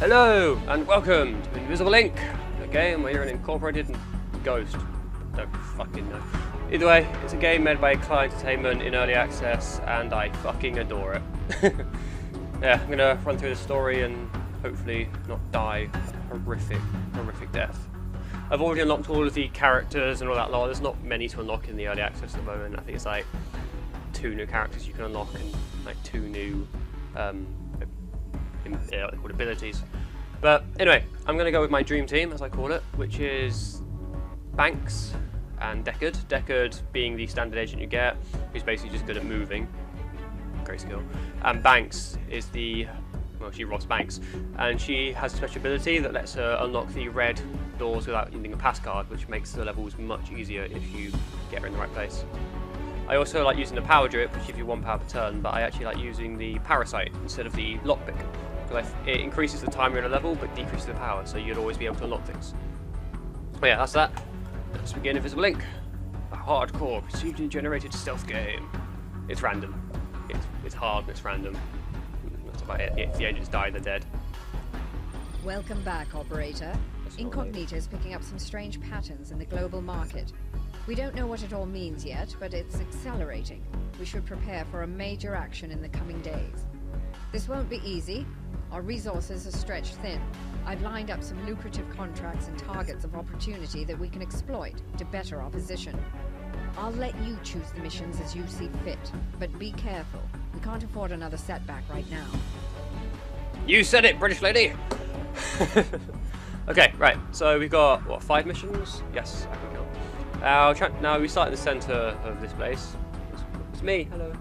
Hello and welcome to Invisible Ink, a game where you're an incorporated ghost. Don't fucking know. Either way, it's a game made by Client Entertainment in early access, and I fucking adore it. Yeah, I'm gonna run through the story and hopefully not die a horrific death. I've already unlocked all of the characters and all that lot. There's not many to unlock in the early access at the moment. I think it's like 2 new characters you can unlock and like 2 new abilities. But anyway, I'm going to go with my dream team, as I call it, which is Banks and Deckard. Deckard being the standard agent you get, who's basically just good at moving. Great skill. And Banks is well, she robs banks, and she has a special ability that lets her unlock the red doors without using a pass card, which makes the levels much easier if you get her in the right place. I also like using the power drip, which gives you 1 power per turn, but I actually like using the parasite instead of the lockpick. It increases the timer in a level, but decreases the power, so you'd always be able to unlock things. But yeah, that's that. Let's begin Invisible Ink, a hardcore, procedurally generated stealth game. It's random. It's hard and it's random. That's about it. If the agents die, they're dead. Welcome back, Operator. Incognito's picking up some strange patterns in the global market. We don't know what it all means yet, but it's accelerating. We should prepare for a major action in the coming days. This won't be easy. Our resources are stretched thin. I've lined up some lucrative contracts and targets of opportunity that we can exploit to better our position. I'll let you choose the missions as you see fit, but be careful. We can't afford another setback right now. You said it, British lady! Okay, right, so we've got, what, 5 missions? Yes, I can count. Now we start in the centre of this place. It's me, hello.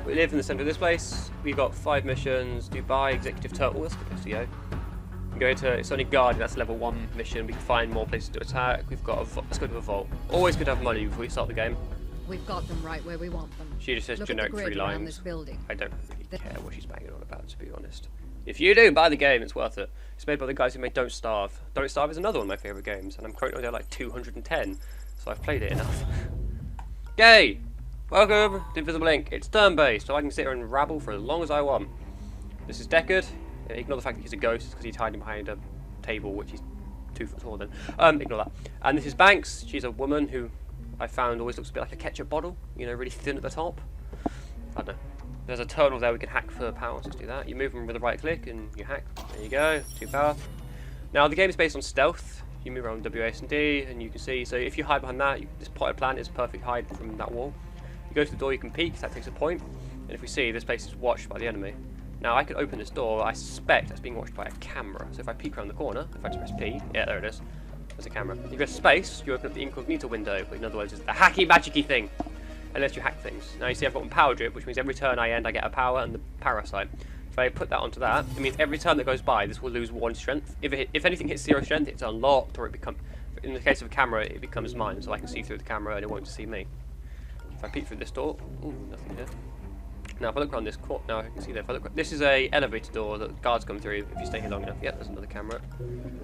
We live in the centre of this place. We've got 5 missions. Dubai, Executive Turtle, that's the place to go. We go to, it's only Guardian, that's level 1 mission. We can find more places to attack. We've got let's go to a vault. Always good to have money before you start the game. We've got them right where we want them. She just says generic 3 lines. This building. I don't really care what she's banging on about, to be honest. If you do, buy the game, it's worth it. It's made by the guys who made Don't Starve. Don't Starve is another one of my favourite games, and I'm currently on like 210, so I've played it enough. Yay! Welcome to Invisible Ink. It's turn-based, so I can sit here and rabble for as long as I want. This is Deckard. Ignore the fact that he's a ghost, because he's hiding behind a table, which he's 2 foot taller than. Ignore that. And this is Banks. She's a woman who I found always looks a bit like a ketchup bottle, you know, really thin at the top. I don't know. There's a terminal there we can hack for power, so let's do that. You move them with a right click and you hack. There you go, 2 power. Now the game is based on stealth. You move around W, A, S and D and you can see, so if you hide behind that, this potted plant is perfect hide from that wall. You go to the door, you can peek, that takes a point. And if we see, this place is watched by the enemy. Now I could open this door, I suspect that's being watched by a camera. So if I peek around the corner, if I just press P, yeah, there it is. There's a camera. You go to space, you open up the incognito window, but in other words, it's the hacky magicy thing. Unless you hack things. Now you see I've got one power drip, which means every turn I end I get a power and the parasite. If I put that onto that, it means every turn that goes by this will lose 1 strength. If anything hits 0 strength, it's unlocked, or it becomes, in the case of a camera, it becomes mine, so I can see through the camera and it won't see me. If I peek through this door, ooh, nothing here. Now if I look around this court, now I can see there, if I look, this is a elevator door that guards come through if you stay here long enough. Yeah, there's another camera.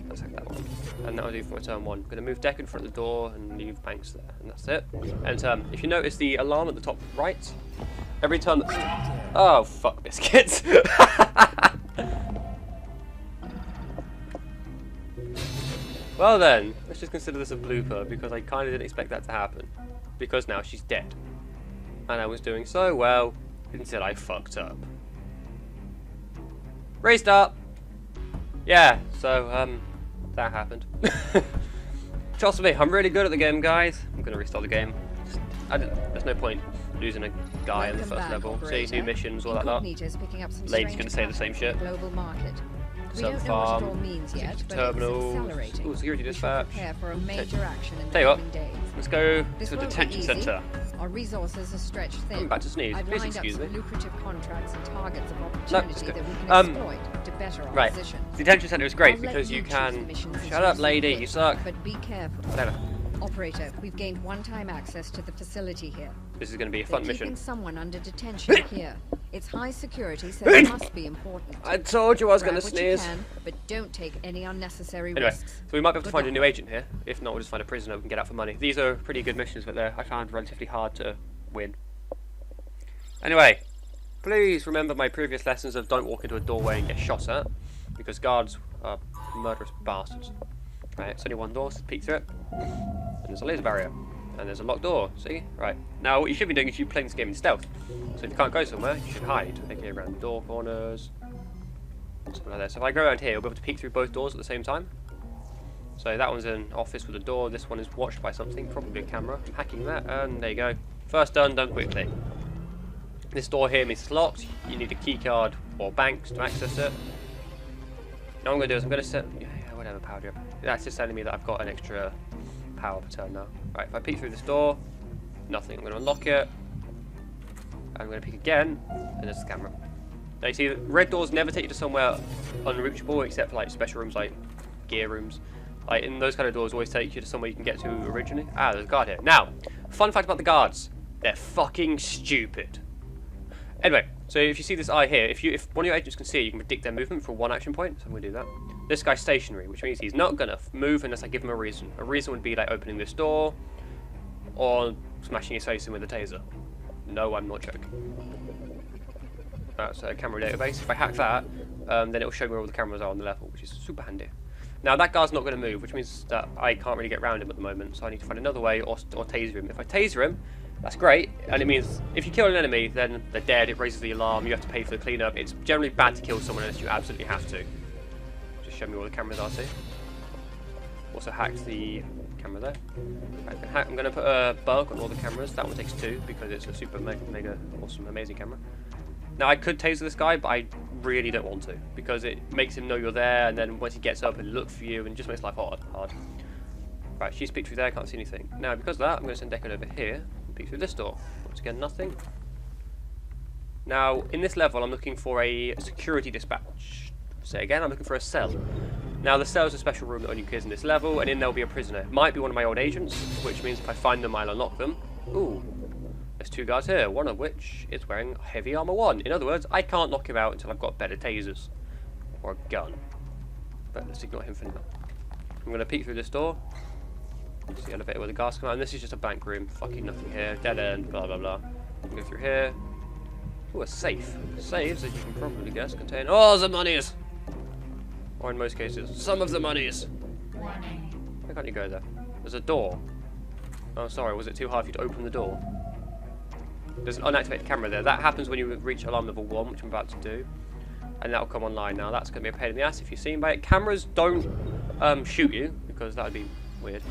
Let's hack that one. And that'll do for my turn 1. I'm going to move Deck in front of the door and leave Banks there, and that's it. And if you notice the alarm at the top right, every time that... Oh, fuck biscuits. Well then, let's just consider this a blooper, because I kind of didn't expect that to happen. Because now she's dead. And I was doing so well until I fucked up. Restart! Yeah, so, that happened. Trust me, I'm really good at the game, guys. I'm gonna restart the game. There's no point losing a guy in the first level. See, new missions, all that lot. Lady's gonna say the same shit. Global market. Some farm, terminal, security dispatch. Tell you what, let's go to the detention centre. Our resources are stretched thin. I'm about to sneeze. Please excuse me. Lucrative contracts and targets of opportunity that we can exploit to better our position. The detention centre is great because you can... Shut up, lady, you suck. But be careful. Whatever. Operator, we've gained one-time access to the facility here. This is going to be a fun mission. Keeping someone under detention here. It's high security, so it must be important. I told you I was going to sneeze. You can, but don't take any unnecessary anyway, risks. So we might be able to find a new agent here. If not, we'll just find a prisoner we can get out for money. These are pretty good missions, but I found relatively hard to win. Anyway, please remember my previous lessons of don't walk into a doorway and get shot at. because guards are murderous bastards. Right, it's only one door, so peek through it. And there's a laser barrier. And there's a locked door, see? Right. Now, what you should be doing is you playing this game in stealth. So if you can't go somewhere, you should hide. Okay, around the door corners. Something like that. So if I go around here, I'll be able to peek through both doors at the same time. So that one's an office with a door. This one is watched by something, probably a camera. I'm hacking that, and there you go. First done quickly. This door here means it's locked. You need a key card or banks to access it. Now what I'm going to do is I'm going to set... Yeah, whatever, power drip. That's just telling me that I've got an extra power per turn now. Right, if I peek through this door, nothing. I'm going to unlock it. I'm going to peek again, and there's the camera. Now you see, red doors never take you to somewhere unreachable except for like special rooms like gear rooms. Like in those kind of doors always take you to somewhere you can get to originally. Ah, there's a guard here. Now, fun fact about the guards. They're fucking stupid. Anyway, so if you see this eye here, if one of your agents can see it, you can predict their movement for one action point. So I'm going to do that. This guy's stationary, which means he's not going to move unless I give him a reason. A reason would be like opening this door or smashing his face in with a taser. No, I'm not joking. That's a camera database. If I hack that, then it'll show me where all the cameras are on the level, which is super handy. Now that guard's not going to move, which means that I can't really get around him at the moment, so I need to find another way or taser him. If I taser him, that's great, and it means if you kill an enemy, then they're dead, it raises the alarm, you have to pay for the cleanup. It's generally bad to kill someone unless you absolutely have to. Just show me where the cameras are, see? Also hacked the camera there. I'm going to put a bug on all the cameras. That one takes 2 because it's a super mega awesome amazing camera. Now I could taser this guy, but I really don't want to because it makes him know you're there, and then once he gets up and look for you, and just makes life hard. Right, she's peeked through there, can't see anything. Now because of that, I'm going to send Deckard over here and peek through this door. Once again, nothing. Now in this level, I'm looking for a security dispatch. Say again, I'm looking for a cell. Now the cell is a special room that only appears in this level, and in there will be a prisoner. It might be one of my old agents, which means if I find them, I'll unlock them. Ooh. There's 2 guards here, one of which is wearing heavy armor 1. In other words, I can't knock him out until I've got better tasers. Or a gun. But let's ignore him for now. I'm going to peek through this door. See the elevator where the guards come out. And this is just a bank room. Fucking nothing here. Dead end, blah blah blah. Go through here. Ooh, a safe. Safes, as you can probably guess, contain all the monies! Or in most cases, some of the monies! Why can't you go there? There's a door. Oh, sorry, was it too hard for you to open the door? There's an unactivated camera there. That happens when you reach alarm level 1, which I'm about to do. And that'll come online now. That's going to be a pain in the ass if you're seen by it. Cameras don't shoot you, because that would be weird.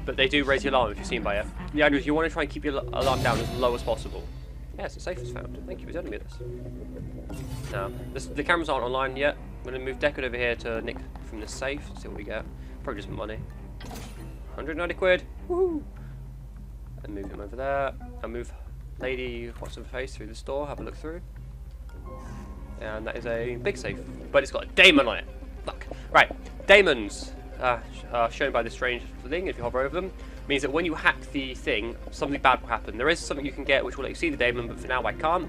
But they do raise your alarm if you're seen by it. The idea is you want to try and keep your alarm down as low as possible. Yes, the safe is found. Thank you for telling me this. Now, the cameras aren't online yet. I'm going to move Deckard over here to nick from the safe. See what we get. Probably just money. 190 quid. Woohoo! And move him over there. I'll move Lady what's her face through this door, have a look through. And that is a big safe, but it's got a daemon on it. Fuck. Right, daemons shown by this strange thing, if you hover over them, means that when you hack the thing, something bad will happen. There is something you can get which will let you see the daemon, but for now I can't.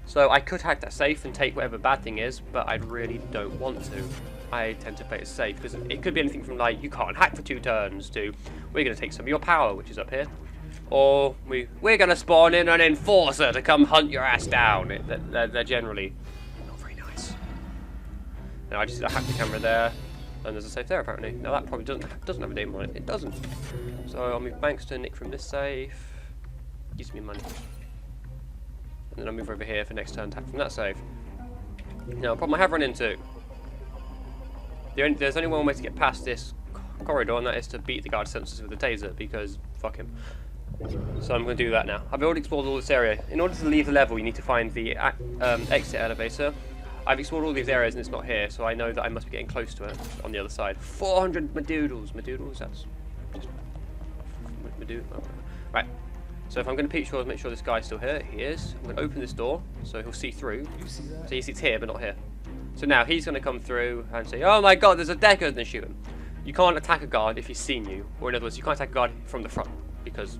So I could hack that safe and take whatever bad thing is, but I really don't want to. I tend to play it safe, because it could be anything from like, you can't hack for 2 turns, to we're going to take some of your power, which is up here. Or we're going to spawn in an enforcer to come hunt your ass down. They're generally not very nice. Now I just hacked the camera there, and there's a safe there apparently. Now that probably doesn't have a daemon on it. It doesn't. So I'll move banks to nick from this safe. Gives me money. And then I'll move over here for next turn to hack from that safe. Now a problem I have run into. There's only one way to get past this corridor, and that is to beat the guard sensors with a taser, because fuck him. So I'm going to do that now. I've already explored all this area. In order to leave the level, you need to find the exit elevator. I've explored all these areas and it's not here, so I know that I must be getting close to it on the other side. 400 madoodles. Madoodles? That's just... Madoodle. Right. So if I'm going to make sure this guy's still here. He is. I'm going to open this door, so he'll see through. You see that? So he sees here, but not here. So now he's going to come through and say, oh my god, there's a Deckard, and then shoot him. You can't attack a guard if he's seen you. Or in other words, you can't attack a guard from the front, because...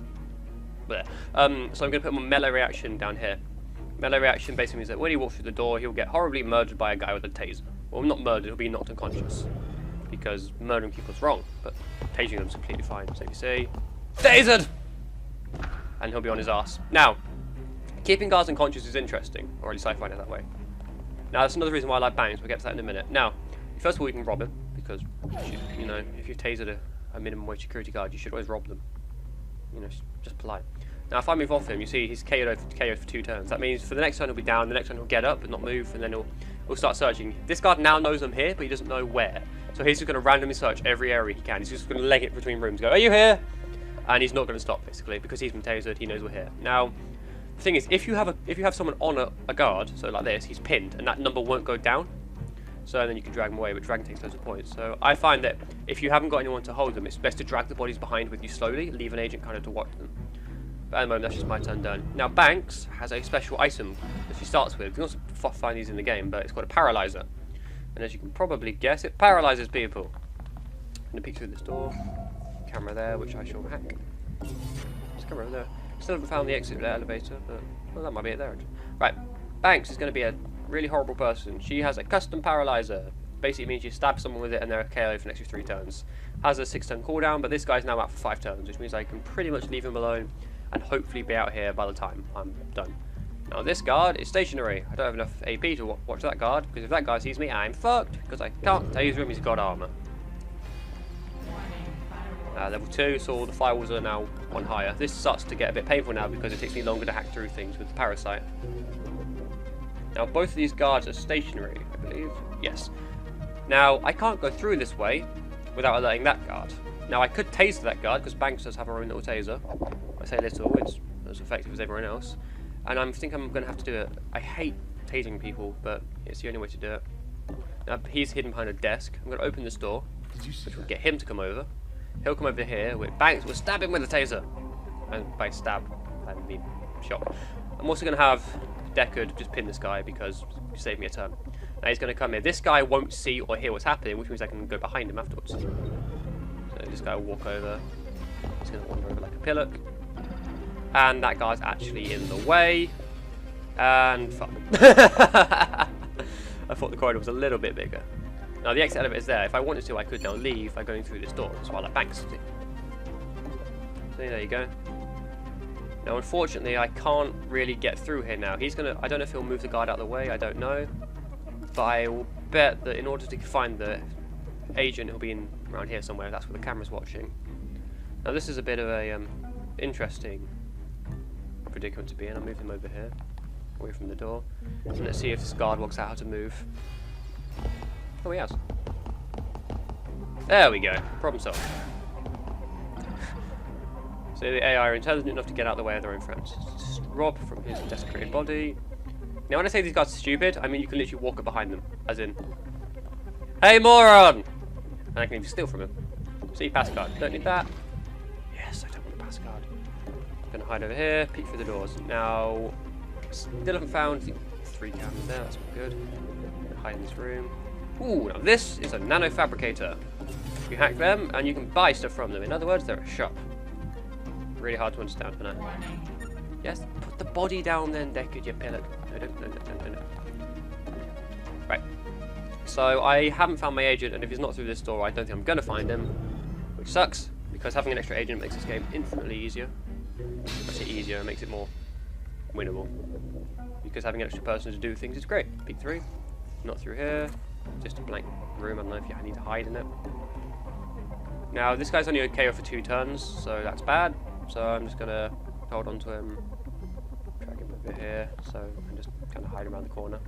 there. So I'm going to put my melee reaction down here. Melee reaction basically means that when he walks through the door, he'll get horribly murdered by a guy with a taser. Well, not murdered, he'll be knocked unconscious. Because murdering people is wrong, but tasing them is completely fine. So if you say, tasered! And he'll be on his ass. Now, keeping guards unconscious is interesting, or at least I find it that way. Now, that's another reason why I like bangs. We'll get to that in a minute. Now, First of all, you can rob him, because, you know, if you've tasered a minimum wage security guard, you should always rob them. You know, just polite. Now, if I move off him, you see he's KO'd for 2 turns. That means for the next turn he'll be down, the next turn he'll get up but not move, and then he'll start searching. This guard now knows I'm here, but he doesn't know where. So he's just going to randomly search every area he can. He's just going to leg it between rooms, go, are you here? And he's not going to stop, basically, because he's been tasered, he knows we're here. Now, the thing is, if you have someone on a guard, so like this, he's pinned, and that number won't go down. So then you can drag them away, but dragging takes loads of points. So I find that if you haven't got anyone to hold them, it's best to drag the bodies behind with you slowly, leave an agent kind of to watch them. But at the moment, that's just my turn done. Now, Banks has a special item that she starts with. You can also find these in the game, but it's called a paralyzer. And as you can probably guess, it paralyzes people. I'm going to peek through this door. Camera there, which I shall hack. There's a camera over there. Still haven't found the exit elevator, but well, that might be it there. Right, Banks is going to be a really horrible person. She has a custom paralyzer. Basically means you stab someone with it and they're KO for an extra 3 turns. Has a 6-turn cooldown, but this guy's now out for 5 turns, which means I can pretty much leave him alone and hopefully be out here by the time I'm done. Now this guard is stationary. I don't have enough AP to watch that guard, because if that guy sees me, I'm fucked, because I can't taser him, he's got armor. Level 2, so all the firewalls are now 1 higher. This starts to get a bit painful now because it takes me longer to hack through things with the parasite. Now both of these guards are stationary, I believe. Yes. Now I can't go through this way without alerting that guard. Now I could taser that guard because Banks does have her own little taser. I say little, it's as effective as everyone else. And I think I'm going to have to do it. I hate tasing people, but it's the only way to do it. Now he's hidden behind a desk. I'm going to open this door, which will get him to come over. He'll come over here with Banks. We'll stab him with a taser. And by stab, I mean shot. I'm also going to have Deckard just pin this guy because he saved me a turn. Now he's going to come here. This guy won't see or hear what's happening, which means I can go behind him afterwards. So this guy will walk over. He's going to wander over like a pillock. And that guy's actually in the way. And fuck. I thought the corridor was a little bit bigger. Now the exit elevator is there. If I wanted to, I could now leave by going through this door. That's why I like Banks. So there you go. Now unfortunately I can't really get through here now. He's gonna, I don't know if he'll move the guard out of the way, I don't know. But I will bet that in order to find the agent, he'll be around here somewhere. That's where the camera's watching. Now this is a bit of a interesting predicament to be in. I'll move him over here, away from the door. And let's see if this guard works out how to move. Oh, he has. There we go. Problem solved. So the AI are intelligent enough to get out of the way of their own friends. Just rob from his desecrated body. Now when I say these guys are stupid, I mean you can literally walk up behind them. As in, hey moron! And I can even steal from him. See, pass card. Don't need that. Yes, I don't want a pass card. I'm going to hide over here, peek through the doors. Now, still haven't found the 3 cameras there, that's not good. I'm going to hide in this room. Ooh, now this is a nano fabricator. You hack them and you can buy stuff from them. In other words, they're a shop. Really hard to understand for now. Yes, put the body down then, Deckard, you pillock. No. Right. So I haven't found my agent, and if he's not through this door, I don't think I'm going to find him. Which sucks, because having an extra agent makes this game infinitely easier. I say easier, it makes it more winnable. Because having an extra person to do things is great. Peek through. Not through here. Just a blank room. I don't know if I need to hide in it. Now this guy's only KO for 2 turns, so that's bad. So I'm just gonna hold on to him, drag him over here, so I can just kind of hide around the corner.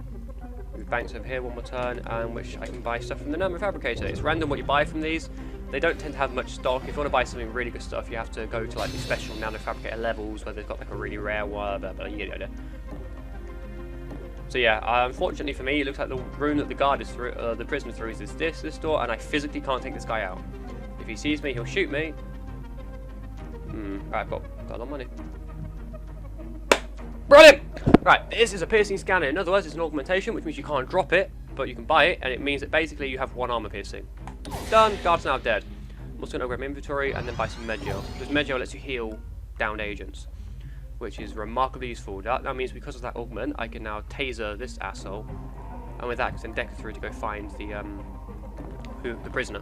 Move Banks over here 1 more turn, and which I can buy stuff from the nano fabricator. It's random what you buy from these. They don't tend to have much stock. If you want to buy something really good stuff, you have to go to like the special nano fabricator levels where they've got like a really rare one. Blah, blah, you get the idea. So yeah, unfortunately for me, it looks like the room that the guard is through, the prisoner through, is this door, and I physically can't take this guy out. If he sees me, he'll shoot me. Right, I've got a lot of money. Brilliant! Right, this is a piercing scanner. In other words, it's an augmentation, which means you can't drop it, but you can buy it, and it means that basically you have 1 armor piercing. Done. Guard's now dead. I'm also going to grab my inventory and then buy some medgel, because medgel lets you heal downed agents, which is remarkably useful. That means because of that augment, I can now taser this asshole, and with that, I can then Deckard through to go find the prisoner.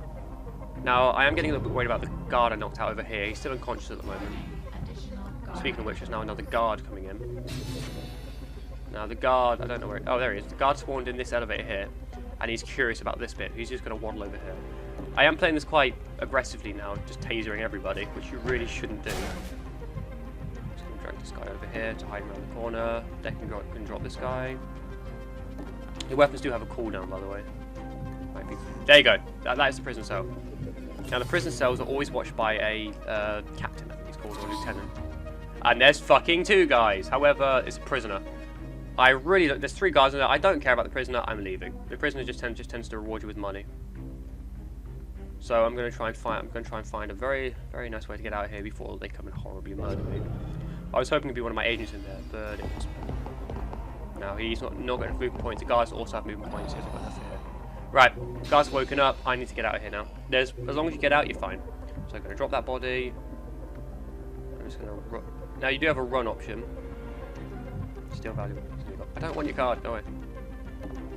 Now, I am getting a little bit worried about the guard I knocked out over here. He's still unconscious at the moment. Speaking of which, there's now another guard coming in. Now, the guard, I don't know where... Oh, there he is. The guard spawned in this elevator here. and he's curious about this bit. He's just going to waddle over here. I am playing this quite aggressively now, just tasering everybody, which you really shouldn't do. Just going to drag this guy over here to hide around the corner. Deck can drop this guy. The weapons do have a cooldown, by the way. There you go. That is the prison cell. Now, the prison cells are always watched by a captain, I think he's called, or a lieutenant. And there's fucking 2 guys. However, it's a prisoner. There's 3 guys in there. I don't care about the prisoner. I'm leaving. The prisoner just tends to reward you with money. So I'm going to try and find a very, very nice way to get out of here before they come and horribly murder me. I was hoping to be one of my agents in there, but it wasn't. Now he's not got enough movement points. The guys also have movement points. He hasn't got enough here. Right, guys have woken up. I need to get out of here now. As long as you get out, you're fine. So I'm going to drop that body. I'm just going to. Now you do have a run option. Still valuable. I don't want your card. No way.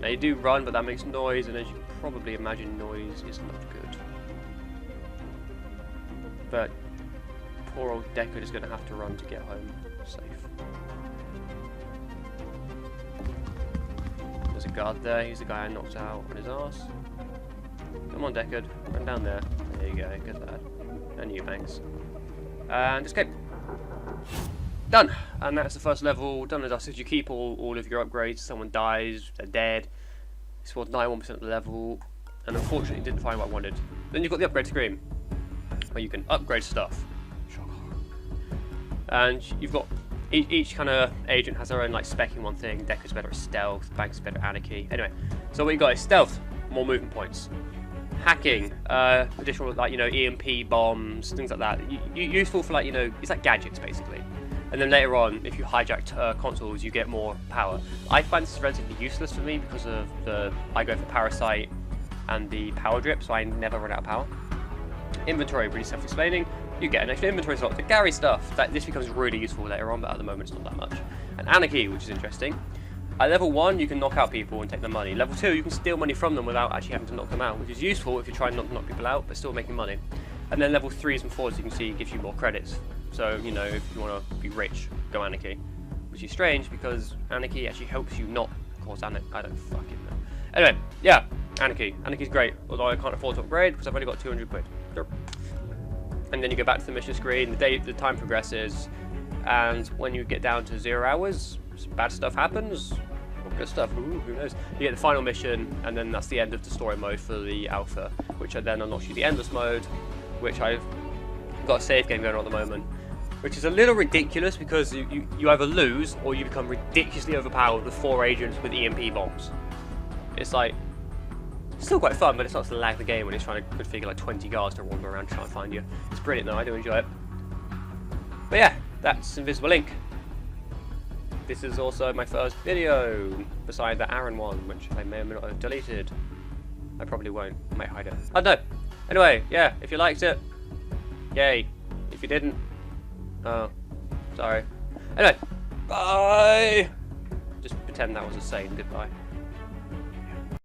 Now you do run, but that makes noise, and as you can probably imagine, noise is not good. But poor old Deckard is going to have to run to get home safe. There's a guard there. He's the guy I knocked out on his arse. Come on, Deckard. Run down there. There you go. Good lad. And you, thanks. And escape. Done. And that's the first level done and dusted. You keep all of your upgrades. Someone dies, they're dead. You scored 91% of the level, and unfortunately didn't find what I wanted. Then you've got the upgrade screen, where you can upgrade stuff. And you've got each kind of agent has their own like spec in one thing. Deckard's better at stealth, Bank's better at anarchy. Anyway, so what you got is stealth, more movement points. Hacking, additional like EMP bombs, things like that. Useful for it's like gadgets basically. And then later on, if you hijack consoles, you get more power. I find this relatively useless for me because of I go for Parasite and the power drip, so I never run out of power. Inventory, really self-explaining. You get an extra inventory slot to carry stuff. This becomes really useful later on, but at the moment it's not that much. And Anarchy, which is interesting. At level 1, you can knock out people and take their money. Level 2, you can steal money from them without actually having to knock them out, which is useful if you try and knock people out, but still making money. And then level 3s and 4s, you can see, gives you more credits. So, if you want to be rich, go Anarchy. Which is strange, because Anarchy actually helps you not cause anarchy. I don't fucking know. Anyway, yeah, Anarchy. Anarchy's great, although I can't afford to upgrade, because I've only got 200 quid. And then you go back to the mission screen, the time progresses, and when you get down to 0 hours, bad stuff happens, or good stuff, ooh, who knows. You get the final mission, and then that's the end of the story mode for the alpha, which then unlocks you the endless mode, which I've got a save game going on at the moment, which is a little ridiculous because you either lose or you become ridiculously overpowered with 4 agents with EMP bombs. It's like, it's still quite fun, but it starts to lag the game when it's trying to configure like 20 guards to wander around trying to find you. It's brilliant though, I do enjoy it. But yeah, that's Invisible Ink. This is also my first video, beside the Aaron one, which I may or may not have deleted. I probably won't, I might hide it. I don't know. Anyway, yeah, if you liked it, yay. If you didn't, oh, sorry. Anyway, bye! Just pretend that was a saying goodbye.